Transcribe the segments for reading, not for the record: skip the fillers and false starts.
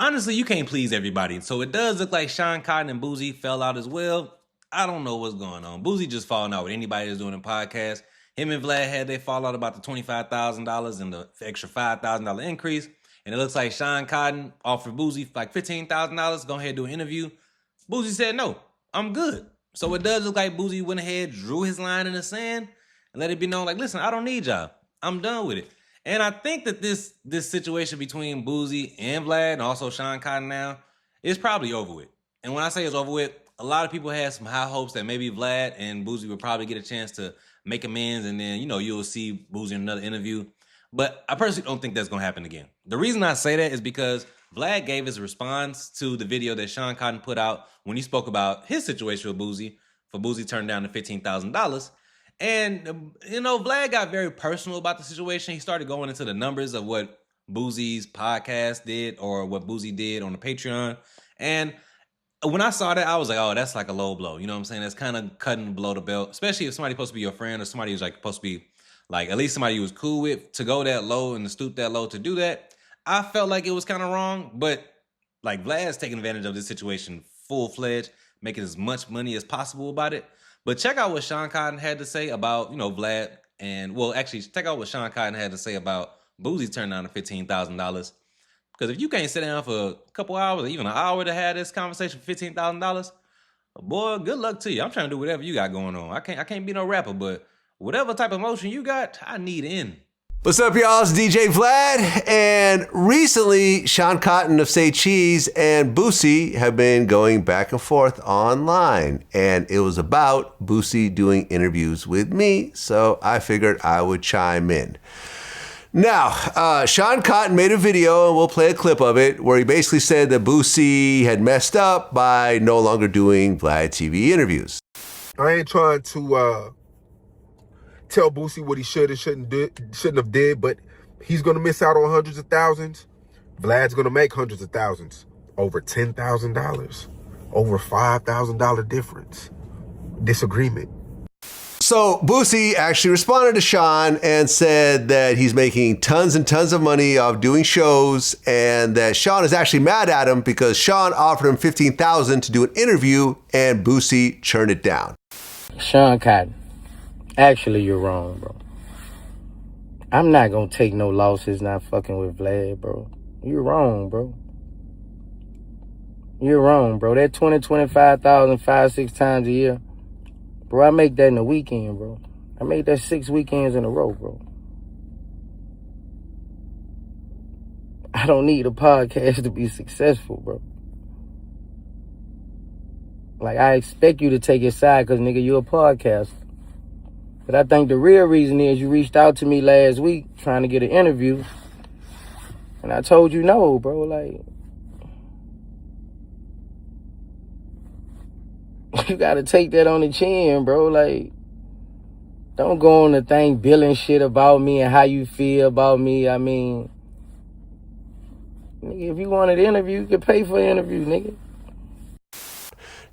honestly, you can't please everybody. So it does look like Sean Cotton and Boosie fell out as well. I don't know what's going on. Boosie just falling out with anybody that's doing a podcast. Him and Vlad had they fall out about the $25,000 and the extra $5,000 increase. And it looks like Sean Cotton offered Boosie like $15,000. Go ahead and do an interview. Boosie said, no, I'm good. So it does look like Boosie went ahead, drew his line in the sand, and let it be known, like, listen, I don't need y'all. I'm done with it. And I think that this situation between Boosie and Vlad, and also Sean Cotton now, is probably over with. And when I say it's over with, a lot of people had some high hopes that maybe Vlad and Boosie would probably get a chance to make amends, and then, you'll see Boosie in another interview. But I personally don't think that's going to happen again. The reason I say that is because Vlad gave his response to the video that Sean Cotton put out when he spoke about his situation with Boosie, for Boosie turned down the $15,000. And, Vlad got very personal about the situation. He started going into the numbers of what Boosie's podcast did or what Boosie did on the Patreon. And when I saw that, I was like, oh, that's like a low blow. You know what I'm saying? That's kind of cutting below the belt, especially if somebody's supposed to be your friend or somebody who's like supposed to be like at least somebody you was cool with, to go that low and to stoop that low to do that. I felt like it was kind of wrong, but like Vlad's taking advantage of this situation full-fledged, making as much money as possible about it. But check out what Sean Cotton had to say about, Vlad, and check out what Sean Cotton had to say about Boosie turning down the $15,000. Because if you can't sit down for a couple hours or even an hour to have this conversation for $15,000, boy, good luck to you. I'm trying to do whatever you got going on. I can't be no rapper, but whatever type of emotion you got, I need in. What's up, y'all? It's DJ Vlad, and recently Sean Cotton of Say Cheese and Boosie have been going back and forth online, and it was about Boosie doing interviews with me, so I figured I would chime in. Now, Sean Cotton made a video, and we'll play a clip of it, where he basically said that Boosie had messed up by no longer doing Vlad TV interviews. I ain't trying to tell Boosie what he should and shouldn't have did, but he's gonna miss out on hundreds of thousands. Vlad's gonna make hundreds of thousands. Over $10,000, over $5,000 difference. Disagreement. So Boosie actually responded to Sean and said that he's making tons and tons of money off doing shows, and that Sean is actually mad at him because Sean offered him $15,000 to do an interview and Boosie turned it down. Sean Cotton, actually, you're wrong, bro. I'm not gonna take no losses not fucking with Vlad, bro. You're wrong, bro. You're wrong, bro. That 25,000 5-6 times a year, bro, I make that in a weekend, bro. I made that 6 weekends in a row, bro. I don't need a podcast to be successful, bro. Like, I expect you to take his side because, nigga, you're a podcaster. But I think the real reason is you reached out to me last week trying to get an interview. And I told you no, bro. Like, you got to take that on the chin, bro. Like, don't go on the thing billing shit about me and how you feel about me. I mean, nigga, if you wanted an interview, you could pay for an interview, nigga.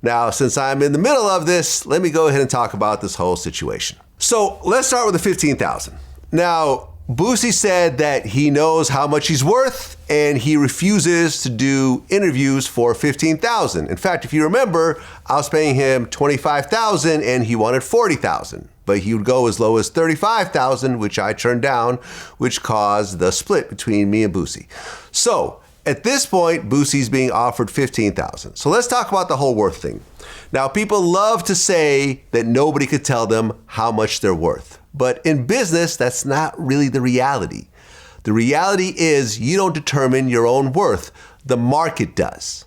Now, since I'm in the middle of this, let me go ahead and talk about this whole situation. So let's start with the $15,000. Now, Boosie said that he knows how much he's worth and he refuses to do interviews for $15,000. In fact, if you remember, I was paying him $25,000 and he wanted $40,000, but he would go as low as $35,000, which I turned down, which caused the split between me and Boosie. So at this point, Boosie's being offered $15,000. So let's talk about the whole worth thing. Now, people love to say that nobody could tell them how much they're worth. But in business, that's not really the reality. The reality is you don't determine your own worth. The market does.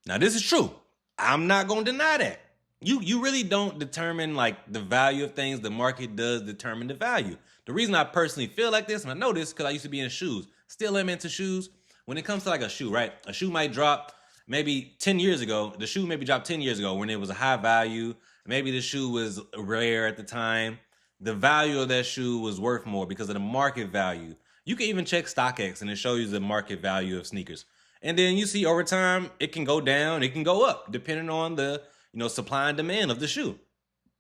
Now, this is true. I'm not going to deny that. You really don't determine like the value of things. The market does determine the value. The reason I personally feel like this, and I know this because I used to be in shoes, still am into shoes. When it comes to like a shoe, right? A shoe might drop maybe 10 years ago. The shoe maybe dropped 10 years ago when it was a high value. Maybe the shoe was rare at the time. The value of that shoe was worth more because of the market value. You can even check StockX and it shows you the market value of sneakers. And then you see over time, it can go down, it can go up, depending on the supply and demand of the shoe.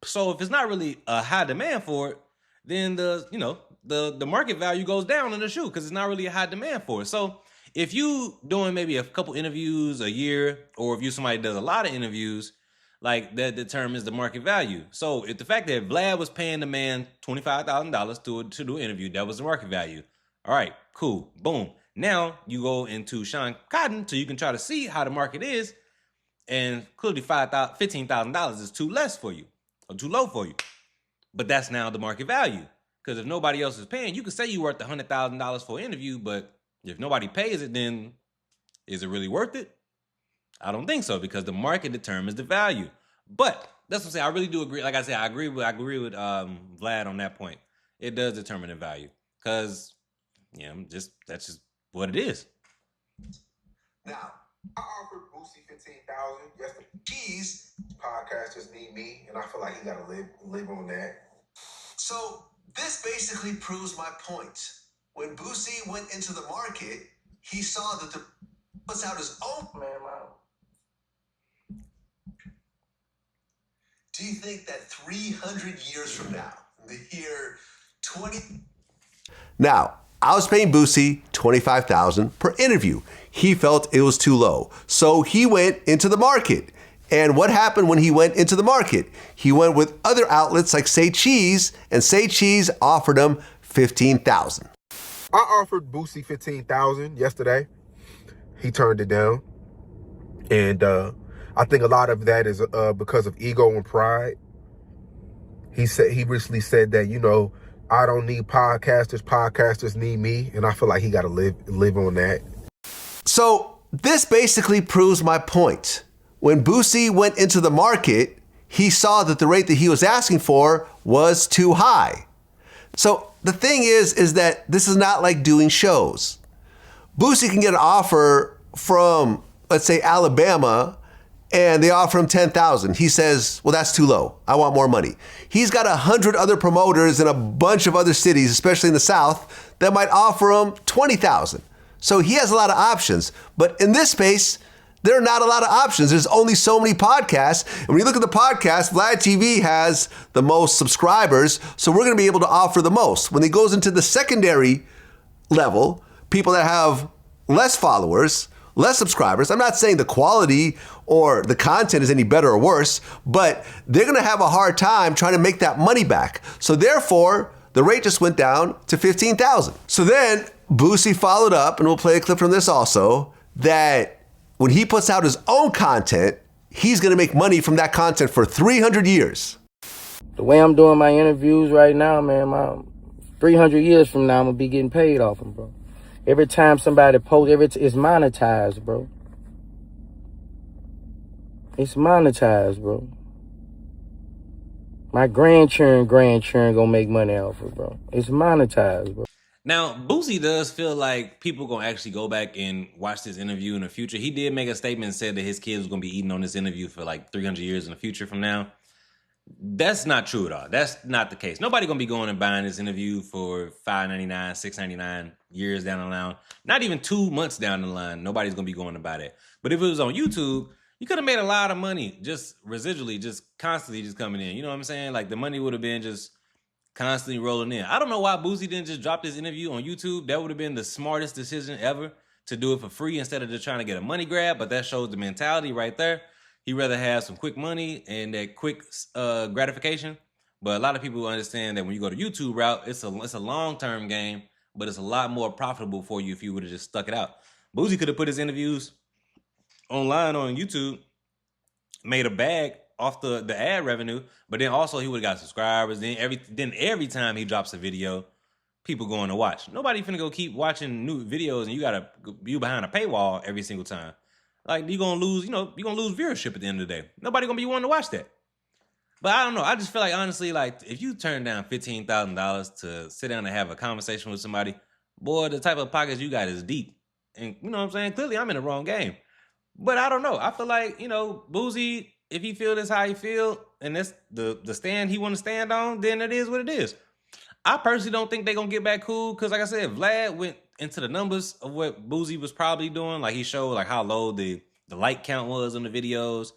So if it's not really a high demand for it, then the market value goes down on the shoe because it's not really a high demand for it. So If you doing maybe a couple interviews a year, or if you somebody that does a lot of interviews, like that determines the market value. So if the fact that Vlad was paying the man $25,000 to do an interview, that was the market value. All right, cool, boom. Now you go into Sean Cotton so you can try to see how the market is, and clearly $15,000 is too less for you or too low for you. But that's now the market value. Because if nobody else is paying, you can say you're worth $100,000 for an interview, but if nobody pays it, then is it really worth it? I don't think so, because the market determines the value. But that's what I'm saying. I really do agree. Like I said, I agree with Vlad on that point. It does determine the value, because that's just what it is. Now, I offered Boosie $15,000 yesterday. Cheese podcasters need me, and I feel like he gotta live on that. So this basically proves my point. When Boosie went into the market, he saw that the puts out his own man. Do you think that 300 years from now, the year 20... Now, I was paying Boosie $25,000 per interview. He felt it was too low. So he went into the market. And what happened when he went into the market? He went with other outlets like Say Cheese, and Say Cheese offered him $15,000. I offered Boosie $15,000 yesterday. He turned it down. And I think a lot of that is because of ego and pride. He recently said that, I don't need podcasters. Podcasters need me. And I feel like he got to live on that. So this basically proves my point. When Boosie went into the market, he saw that the rate that he was asking for was too high. So the thing is that this is not like doing shows. Boosie can get an offer from, let's say, Alabama, and they offer him $10,000. He says, well, that's too low. I want more money. He's got 100 other promoters in a bunch of other cities, especially in the South, that might offer him $20,000. So he has a lot of options. But in this space, there are not a lot of options. There's only so many podcasts. And when you look at the podcast, Vlad TV has the most subscribers, so we're going to be able to offer the most. When it goes into the secondary level, people that have less followers, less subscribers, I'm not saying the quality or the content is any better or worse, but they're going to have a hard time trying to make that money back. So therefore, the rate just went down to $15,000. So then Boosie followed up, and we'll play a clip from this also, that when he puts out his own content, he's going to make money from that content for 300 years. The way I'm doing my interviews right now, man, 300 years from now, I'm going to be getting paid off them, bro. Every time somebody posts, it's monetized, bro. It's monetized, bro. My grandchildren gonna make money off it, bro. It's monetized, bro. Now, Boosie does feel like people gonna actually go back and watch this interview in the future. He did make a statement and said that his kids was gonna be eating on this interview for like 300 years in the future from now. That's not true at all. That's not the case. Nobody gonna be going and buying this interview for $5.99, $6.99 years down the line. Not even 2 months down the line. Nobody's gonna be going to buy that. But if it was on YouTube, you could have made a lot of money just residually, just constantly just coming in. You know what I'm saying? Like the money would have been just constantly rolling in. I don't know why Boosie didn't just drop this interview on YouTube. That would have been the smartest decision ever, to do it for free instead of just trying to get a money grab. But that shows the mentality right there. He'd rather have some quick money and that quick gratification. But a lot of people understand that when you go to YouTube route, it's a long-term game, but it's a lot more profitable for you if you would have just stuck it out. Boosie could have put his interviews online on YouTube, made a bag off the ad revenue, but then also he would have got subscribers. Then every time he drops a video, people going to watch. Nobody finna go keep watching new videos, and you behind a paywall every single time. Like you're gonna lose viewership at the end of the day. Nobody gonna be wanting to watch that. But I don't know. I just feel like, honestly, like if you turn down $15,000 to sit down and have a conversation with somebody, boy, the type of pockets you got is deep. And you know what I'm saying? Clearly, I'm in the wrong game. But I don't know. I feel like, Boosie, if he feel this how he feel, and that's the stand he want to stand on, then it is what it is. I personally don't think they're going to get back cool, because like I said, Vlad went into the numbers of what Boosie was probably doing. Like he showed like how low the like count was on the videos,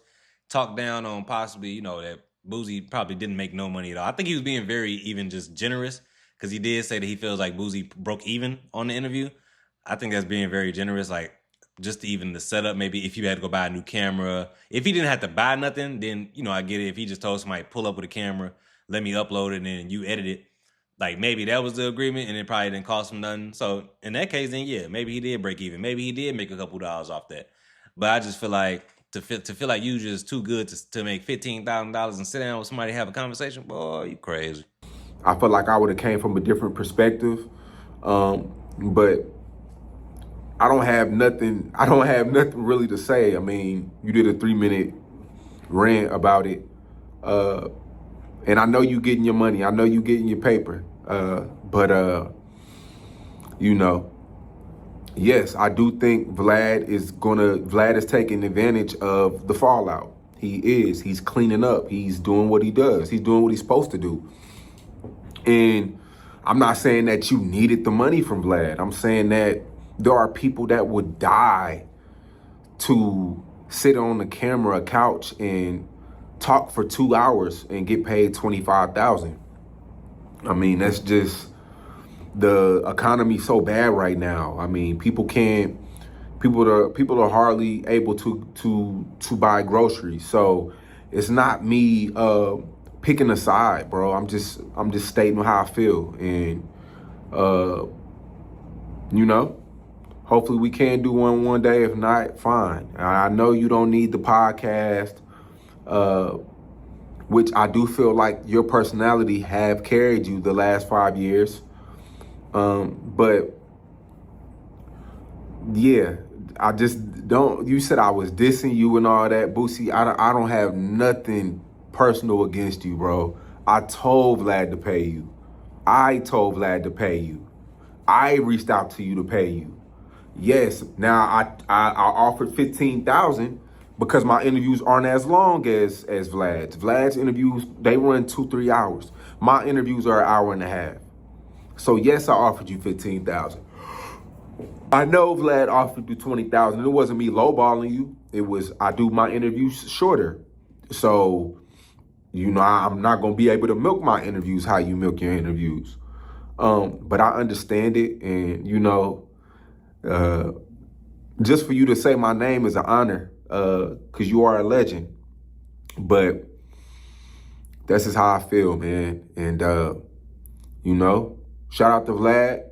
talked down on possibly, that Boosie probably didn't make no money at all. I think he was being very even just generous, because he did say that he feels like Boosie broke even on the interview. I think that's being very generous. Like, just even the setup, maybe if you had to go buy a new camera. If he didn't have to buy nothing, then, I get it. If he just told somebody, pull up with a camera, let me upload it, and then you edit it. Like, maybe that was the agreement, and it probably didn't cost him nothing. So, in that case, then, yeah, maybe he did break even. Maybe he did make a couple dollars off that. But I just feel like, to feel like you just too good to make $15,000 and sit down with somebody and have a conversation, boy, you crazy. I feel like I would have came from a different perspective, but I don't have nothing really to say. I mean, you did a 3-minute rant about it, and I know you getting your money. I know you getting your paper, but yes, I do think Vlad is taking advantage of the fallout. He is. He's cleaning up. He's doing what he does. He's doing what he's supposed to do. And I'm not saying that you needed the money from Vlad. I'm saying that there are people that would die to sit on the camera, couch, and talk for 2 hours and get paid $25,000. I mean, that's just, the economy so bad right now. I mean, people are hardly able to buy groceries. So it's not me picking a side, bro. I'm just stating how I feel, and hopefully we can do one day. If not, fine. I know you don't need the podcast, which I do feel like your personality have carried you the last 5 years. But yeah, I just don't. You said I was dissing you and all that, Boosie. I don't have nothing personal against you, bro. I told Vlad to pay you. I reached out to you to pay you. Yes. Now I offered $15,000 because my interviews aren't as long as Vlad's. Vlad's interviews, they run 2-3 hours. My interviews are an hour and a half. So yes, I offered you $15,000. I know Vlad offered you $20,000. It wasn't me lowballing you. It was, I do my interviews shorter. So, I'm not gonna be able to milk my interviews how you milk your interviews. But I understand it, and just for you to say my name is an honor, because you are a legend. But that's just how I feel, man. And shout out to Vlad.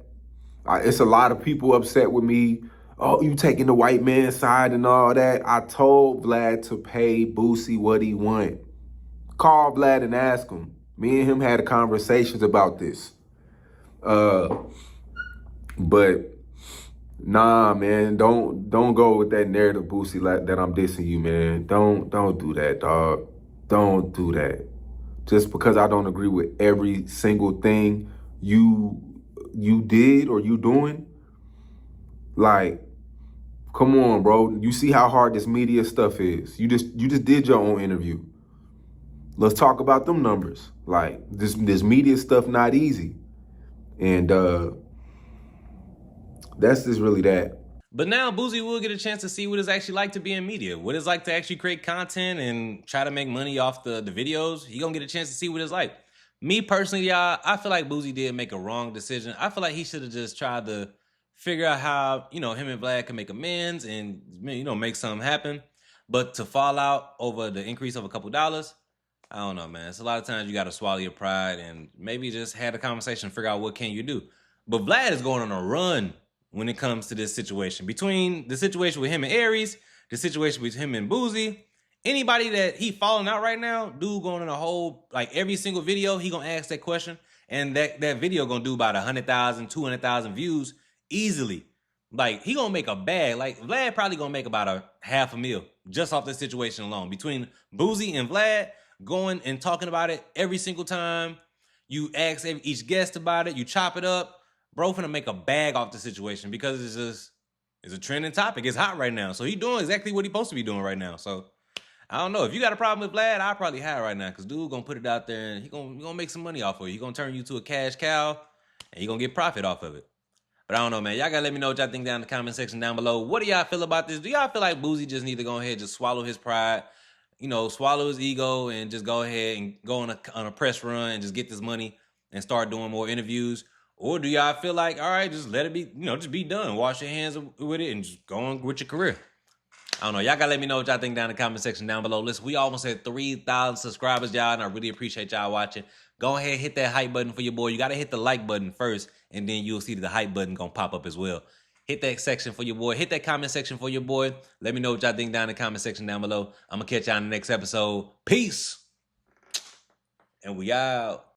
It's a lot of people upset with me. Oh, you taking the white man's side and all that. I told Vlad to pay Boosie what he want. Call Vlad and ask him. Me and him had conversations about this. But nah, man, don't go with that narrative, Boosie, like that I'm dissing you, man. Don't do that, dog. Don't do that. Just because I don't agree with every single thing you did or you doing, like, come on, bro. You see how hard this media stuff is. You just did your own interview. Let's talk about them numbers. Like, this media stuff not easy. And that's just really that. But now Boosie will get a chance to see what it's actually like to be in media, what it's like to actually create content and try to make money off the videos. He gonna get a chance to see what it's like. Me personally, y'all, I feel like Boosie did make a wrong decision. I feel like he should have just tried to figure out how, him and Vlad can make amends and, make something happen. But to fall out over the increase of a couple dollars, I don't know, man. It's a lot of times you got to swallow your pride and maybe just have a conversation, figure out what can you do. But Vlad is going on a run when it comes to this situation. Between the situation with him and Aries, the situation with him and Boosie, anybody that he falling out right now, dude going in a whole, like every single video, he gonna ask that question. And that video gonna do about 100,000, 200,000 views easily. Like, he gonna make a bag. Like, Vlad probably gonna make about $500,000 just off this situation alone. Between Boosie and Vlad going and talking about it every single time, you ask each guest about it, you chop it up, bro finna make a bag off the situation because it's a trending topic. It's hot right now. So he doing exactly what he supposed to be doing right now. So I don't know. If you got a problem with Vlad, I'll probably hire right now because dude gonna put it out there and he gonna make some money off of you. He gonna turn you to a cash cow and he gonna get profit off of it. But I don't know, man. Y'all gotta let me know what y'all think down in the comment section down below. What do y'all feel about this? Do y'all feel like Boosie just need to go ahead and just swallow his pride, swallow his ego and just go ahead and go on a press run and just get this money and start doing more interviews? Or do y'all feel like, all right, just let it be, just be done. Wash your hands with it and just go on with your career. I don't know. Y'all gotta let me know what y'all think down in the comment section down below. Listen, we almost had 3,000 subscribers, y'all, and I really appreciate y'all watching. Go ahead, hit that hype button for your boy. You gotta hit the like button first, and then you'll see the hype button gonna pop up as well. Hit that section for your boy. Hit that comment section for your boy. Let me know what y'all think down in the comment section down below. I'm gonna catch y'all in the next episode. Peace. And we out.